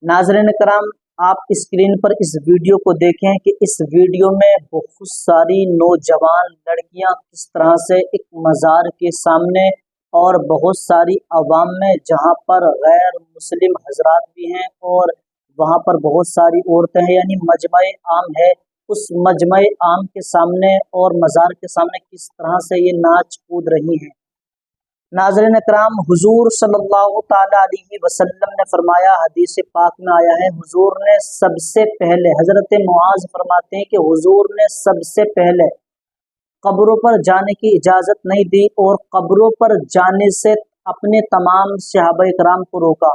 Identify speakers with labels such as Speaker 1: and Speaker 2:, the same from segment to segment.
Speaker 1: नाज़रीन करम, आप स्क्रीन पर इस वीडियो को देखें कि इस वीडियो में बहुत सारी नौजवान लड़कियां किस तरह से एक मज़ार के सामने और बहुत सारी आवाम में, जहां पर गैर मुस्लिम हजरात भी हैं और वहां पर बहुत सारी औरतें हैं, यानी मजमे आम है, उस मजमे आम के सामने और मज़ार के सामने किस तरह से ये नाच कूद रही हैं। नाज़रीन इकराम, हुजूर सल्लल्लाहु ताला अलैहि वसल्लम ने फरमाया, हदीस पाक में आया है, हुजूर ने सबसे पहले, हजरत मुआज फरमाते हैं कि हुजूर ने सबसे पहले कब्रों पर जाने की इजाज़त नहीं दी और कब्रों पर जाने से अपने तमाम सहाबा इकराम को रोका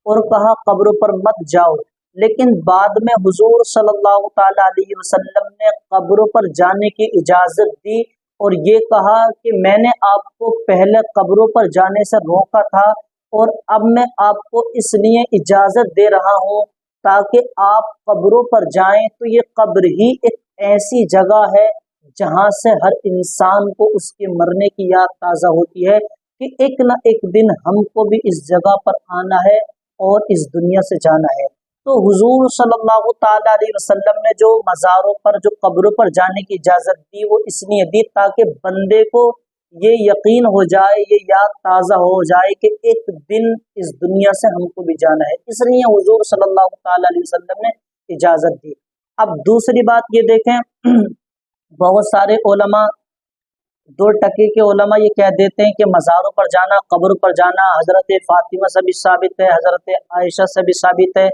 Speaker 1: और कहा कब्रों पर मत जाओ। लेकिन बाद में हुजूर सल्लल्लाहु ताला अलैहि वसल्लम ने कब्रों पर जाने की इजाज़त दी और ये कहा कि मैंने आपको पहले कब्रों पर जाने से रोका था और अब मैं आपको इसलिए इजाज़त दे रहा हूँ ताकि आप कब्रों पर जाएं। तो ये कब्र ही एक ऐसी जगह है जहाँ से हर इंसान को उसके मरने की याद ताज़ा होती है कि एक न एक दिन हमको भी इस जगह पर आना है और इस दुनिया से जाना है। तो हुजूर सल्लल्लाहु ताला अलैहि वसल्लम ने जो मज़ारों पर, जो कब्रों पर जाने की इजाज़त दी, वो इसलिए दी ताकि बंदे को ये यकीन हो जाए, ये याद ताज़ा हो जाए कि एक दिन इस दुनिया से हमको भी जाना है, इसलिए हुजूर सल्लल्लाहु ताला अलैहि वसल्लम ने इजाज़त दी। अब दूसरी बात ये देखें, बहुत सारे उलमा, दो टके के उलमा ये कह देते हैं कि मज़ारों पर जाना, कब्र पर जाना हज़रत फ़ातिमा से भी साबित है, हज़रत आयशा से भी साबित है,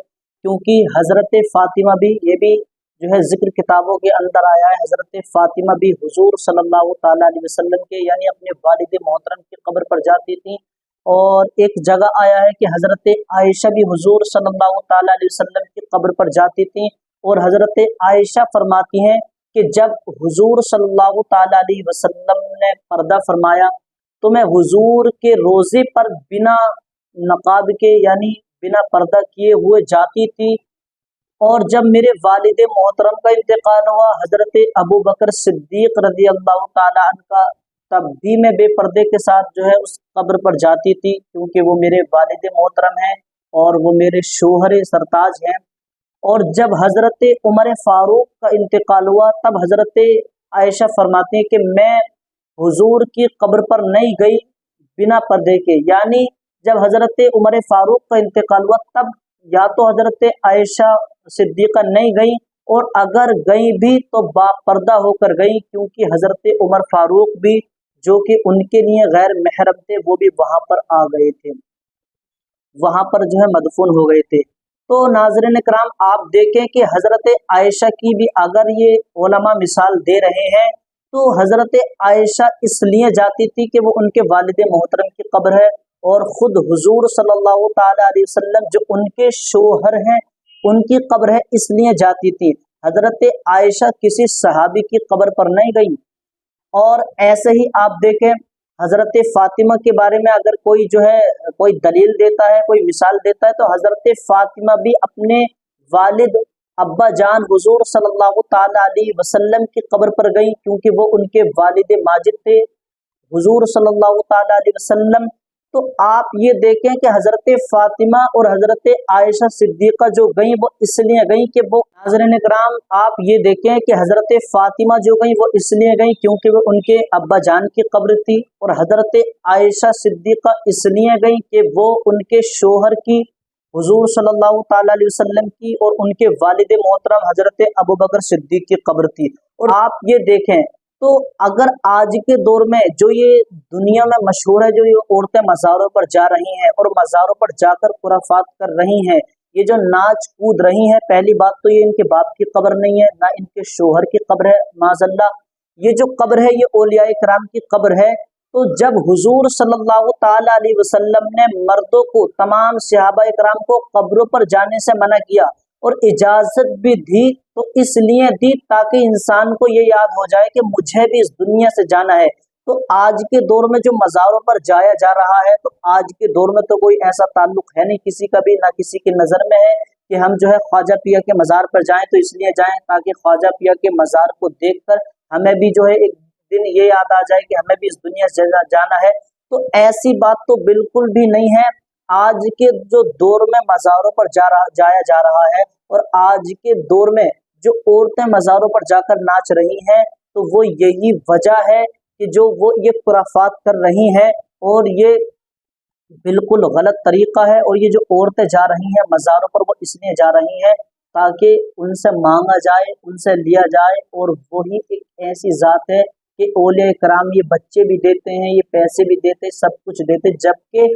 Speaker 1: क्योंकि हज़रत फ़ातिमा भी, ये भी जो है ज़िक्र किताबों के अंदर आया है, हज़रत फ़ातिमा भी हुजूर सल्लल्लाहु ताला अलैहि वसल्लम के, यानी अपने वालिद मोहतरम की कब्र पर जाती थी। और एक जगह आया है कि हज़रत आयशा भी हुजूर सल्लल्लाहु ताला अलैहि वसल्लम की कब्र पर जाती थी और हज़रत आयशा फरमाती हैं कि जब हुजूर सल्लल्लाहु ताला अलैहि वसल्लम ने पर्दा फरमाया तो मैं हुजूर के रोज़े पर बिना नकाब के, यानी बिना पर्दा किए हुए जाती थी। और जब मेरे वालिद मोहतरम का इंतकाल हुआ, हजरत अबू बकर सिद्दीक रज़ी अल्लाह ताला अन्हु का, तब भी मैं बेपर्दे के साथ जो है उस कब्र पर जाती थी, क्योंकि वो मेरे वालिद मोहतरम हैं और वो मेरे शोहर सरताज हैं। और जब हजरत उमर फारूक का इंतकाल हुआ, तब हजरत आयशा फरमाती हैं कि मैं हुजूर की कब्र पर नहीं गई बिना पर्दे के, यानी जब हजरत उमर फारूक का इंतकाल हुआ तब या तो हजरत आयशा सिद्दीक़ा नहीं गई और अगर गई भी तो बापर्दा होकर गई, क्योंकि हजरत उमर फारूक भी, जो कि उनके लिए गैर महरम थे, वो भी वहां पर आ गए थे, वहां पर जो है मदफून हो गए थे। तो नाज़रीन इकराम, आप देखें कि हजरत आयशा की भी अगर ये उलमा मिसाल दे रहे हैं तो हजरत आयशा इसलिए जाती थी कि वो उनके वालिद मोहतरम की कब्र है और खुद हुजूर सल्लल्लाहु ताला अलैहि वसल्लम जो उनके शोहर हैं उनकी कब्र है, इसलिए जाती थी। हजरत आयशा किसी सहाबी की कब्र पर नहीं गई। और ऐसे ही आप देखें, हजरत फातिमा के बारे में अगर कोई जो है कोई दलील देता है, कोई मिसाल देता है, तो हजरत फातिमा भी अपने वालिद अब्बा जान हुजूर सल्लल्लाहु ताला अलैहि वसल्लम की कब्र पर गई, क्योंकि वो उनके वालिद माजिद थे हुजूर सल्लल्लाहु ताला अलैहि वसल्लम। तो आप ये देखें कि हजरत फातिमा और हजरत आयशा सिद्दीक़ा जो गई वो इसलिए गई कि वो, नाज़रीन इकराम, आप ये देखें कि हजरत फातिमा जो गई वो इसलिए गई क्योंकि वो उनके अब्बा जान की कब्र थी, और हजरत आयशा सिद्दीक़ा इसलिए गई कि वो उनके शोहर की, हुजूर सल्लल्लाहु ताला अलैहि वसल्लम की और उनके वालिद मोहतरम हजरत अबू बकर सिद्दीक की कब्र थी। और आप ये देखें, तो अगर आज के दौर में जो ये दुनिया में मशहूर है, जो ये औरतें मज़ारों पर जा रही हैं और मज़ारों पर जाकर खुराफात कर रही हैं, ये जो नाच कूद रही हैं, पहली बात तो ये इनके बाप की कब्र नहीं है, ना इनके शोहर की कब्र है, माज़अल्लाह। ये जो कब्र है ये औलिया इकराम की कब्र है। तो जब हुजूर सल्लल्लाहु ताला अलैहि वसल्लम ने मर्दों को, तमाम सहाबा इकराम को कब्रों पर जाने से मना किया और इजाजत भी दी, तो इसलिए दी ताकि इंसान को ये याद हो जाए कि मुझे भी इस दुनिया से जाना है। तो आज के दौर में जो मज़ारों पर जाया जा रहा है, तो आज के दौर में तो कोई ऐसा ताल्लुक है नहीं किसी का भी, ना किसी की नज़र में है कि हम जो है ख्वाजा पिया के मज़ार पर जाएं, तो इसलिए जाएं ताकि ख्वाजा पिया के मज़ार को देखकर हमें भी जो है एक दिन ये याद आ जाए कि हमें भी इस दुनिया से जाना है। तो ऐसी बात तो बिल्कुल भी नहीं है। आज के जो दौर में मज़ारों पर जाया जा रहा है, और आज के दौर में जो औरतें मज़ारों पर जाकर नाच रही हैं, तो वो यही वजह है कि जो वो ये खुराफात कर रही हैं, और ये बिल्कुल गलत तरीका है। और ये जो औरतें जा रही हैं मज़ारों पर, वो इसलिए जा रही हैं ताकि उनसे मांगा जाए, उनसे लिया जाए, और वही एक ऐसी ज़ात है कि औलिया कराम ये बच्चे भी देते हैं, ये पैसे भी देते हैं, सब कुछ देते, जबकि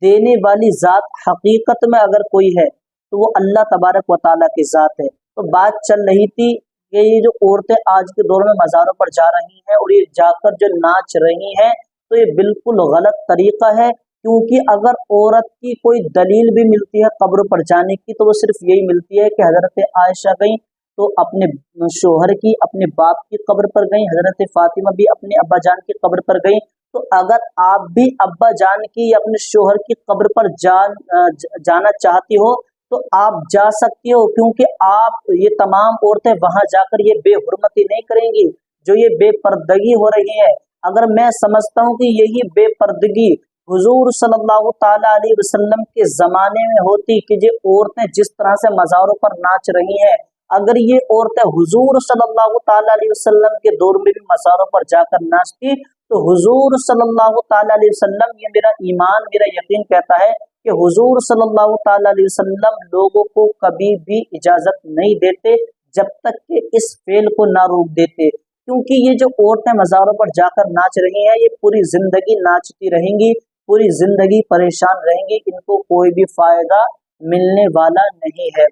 Speaker 1: देने वाली ज़ात हकीकत में अगर कोई है तो वो अल्लाह तबारक व ताला की ज़ात है। तो बात चल रही थी कि ये जो औरतें आज के दौर में मज़ारों पर जा रही हैं और ये जाकर जो नाच रही हैं, तो ये बिल्कुल गलत तरीका है। क्योंकि अगर औरत की कोई दलील भी मिलती है कब्र पर जाने की, तो वो सिर्फ यही मिलती है कि हज़रत आयशा गई तो अपने शोहर की, अपने बाप की कब्र पर गई, हज़रत फातिमा भी अपने अब्बा जान की कब्र पर गई। तो अगर आप भी अब्बा जान की या अपने शोहर की कब्र पर जाना चाहती हो तो आप जा सकती हो, क्योंकि आप ये तमाम औरतें वहां जाकर ये बेहुरमती नहीं करेंगी जो ये बेपर्दगी हो रही है। अगर मैं समझता हूँ कि यही बेपर्दगी हुजूर सल्लल्लाहु ताला अलैहि वसल्लम के ज़माने में होती कि ये औरतें जिस तरह से मज़ारों पर नाच रही हैं, अगर ये औरतें हुजूर सल्लल्लाहु ताला अलैहि वसल्लम के दौर में भी मज़ारों पर जाकर नाचती, तो हुजूर सल्लल्लाहु ताला अलैहि वसल्लम, ये मेरा ईमान, मेरा यकीन कहता है कि हुजूर सल्लल्लाहु ताला अलैहि वसल्लम लोगों को कभी भी इजाज़त नहीं देते जब तक कि इस फेल को ना रोक देते। क्योंकि ये जो औरतें मज़ारों पर जाकर नाच रही हैं, ये पूरी ज़िंदगी नाचती रहेंगी, पूरी जिंदगी परेशान रहेंगी, इनको कोई भी फायदा मिलने वाला नहीं है।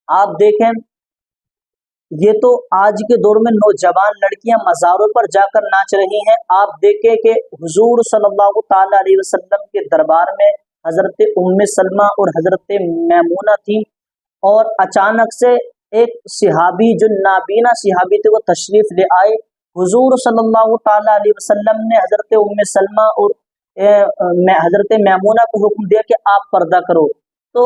Speaker 1: आप देखें, ये तो आज के दौर में नौजवान लड़कियां मज़ारों पर जाकर नाच रही हैं। आप देखें कि हुजूर सल्लल्लाहु ताला अलैहि वसल्लम के दरबार में हज़रत उम्मे सलमा और हज़रत मैमूना थी, और अचानक से एक सिहाबी जो नाबीना सिहाबी थे वो तशरीफ ले आए। हुजूर सल्लल्लाहु ताला अलैहि वसल्लम ने हज़रत उम्मे सलमा और हज़रत मैमूना को हुक्म दिया कि आप पर्दा करो। तो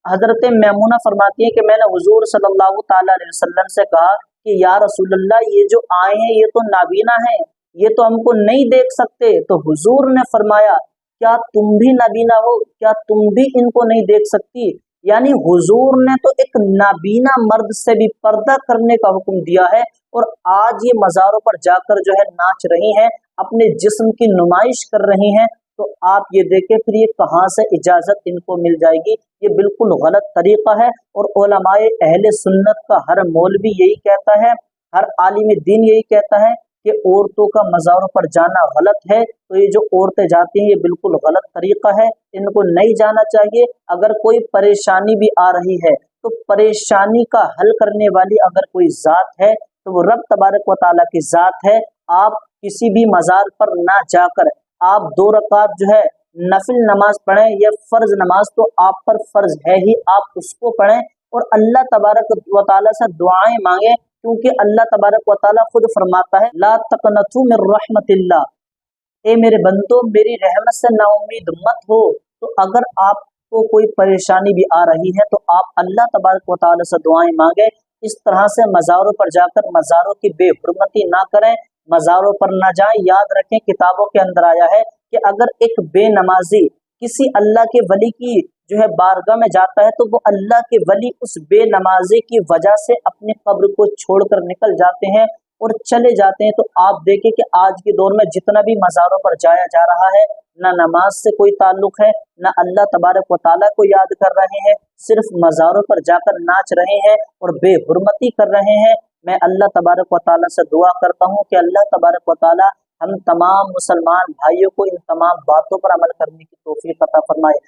Speaker 1: हज़रत मैमूना फरमाती है कि मैंने हुजूर सल्लल्लाहु ताला अलैहि वसल्लम से कहा कि या रसूलल्लाह, ये जो आए हैं ये तो नाबीना हैं, ये तो हमको नहीं देख सकते। तो हुजूर ने फरमाया, क्या तुम भी नाबीना हो? क्या तुम भी इनको नहीं देख सकती? यानी हुजूर ने तो एक नाबीना मर्द से भी पर्दा करने का हुक्म दिया है, और आज ये मज़ारों पर जाकर जो है नाच रही हैं, अपने जिस्म की नुमाइश कर रही हैं। तो आप ये देखें फिर ये कहाँ से इजाज़त इनको मिल जाएगी? ये बिल्कुल गलत तरीका है। और उलमाए अहले सुन्नत का हर मौलवी यही कहता है, हर आलिम दीन यही कहता है कि औरतों का मज़ारों पर जाना गलत है। तो ये जो औरतें जाती हैं ये बिल्कुल गलत तरीका है, इनको नहीं जाना चाहिए। अगर कोई परेशानी भी आ रही है तो परेशानी का हल करने वाली अगर कोई ज़ात है तो वो रब तबारक व ताला की ज़ात है। आप किसी भी मज़ार पर ना जाकर आप 2 रकात जो है नफिल नमाज पढ़ें, या फ़र्ज नमाज तो आप पर फ़र्ज है ही, आप उसको पढ़ें और अल्लाह तबारक व ताला से दुआएं मांगें। क्योंकि अल्लाह तबारक व ताला खुद फरमाता है, ला तक़नतू मिन रहमतिल्लाह, ए मेरे बंदो मेरी रहमत से नाउम्मीद मत हो। तो अगर आपको कोई परेशानी भी आ रही है तो आप अल्लाह तबारक व तआला से दुआएं मांगे। इस तरह से मज़ारों पर जाकर मज़ारों की बेहुरमती ना करें, मज़ारों पर ना जाएं। याद रखें, किताबों के अंदर आया है कि अगर एक बेनमाजी किसी अल्लाह के वली की जो है बारगाह में जाता है तो वो अल्लाह के वली उस बेनमाजी की वजह से अपने कब्र को छोड़कर निकल जाते हैं और चले जाते हैं। तो आप देखें कि आज के दौर में जितना भी मज़ारों पर जाया जा रहा है, ना नमाज से कोई ताल्लुक है, ना अल्लाह तबारक व ताला को याद कर रहे हैं, सिर्फ मज़ारों पर जाकर नाच रहे हैं और बेहुरमती कर रहे हैं। मैं अल्लाह तबारक व ताला से दुआ करता हूँ कि अल्लाह तबारक व ताला हम तमाम मुसलमान भाइयों को इन तमाम बातों पर अमल करने की तौफीक अता फरमाए।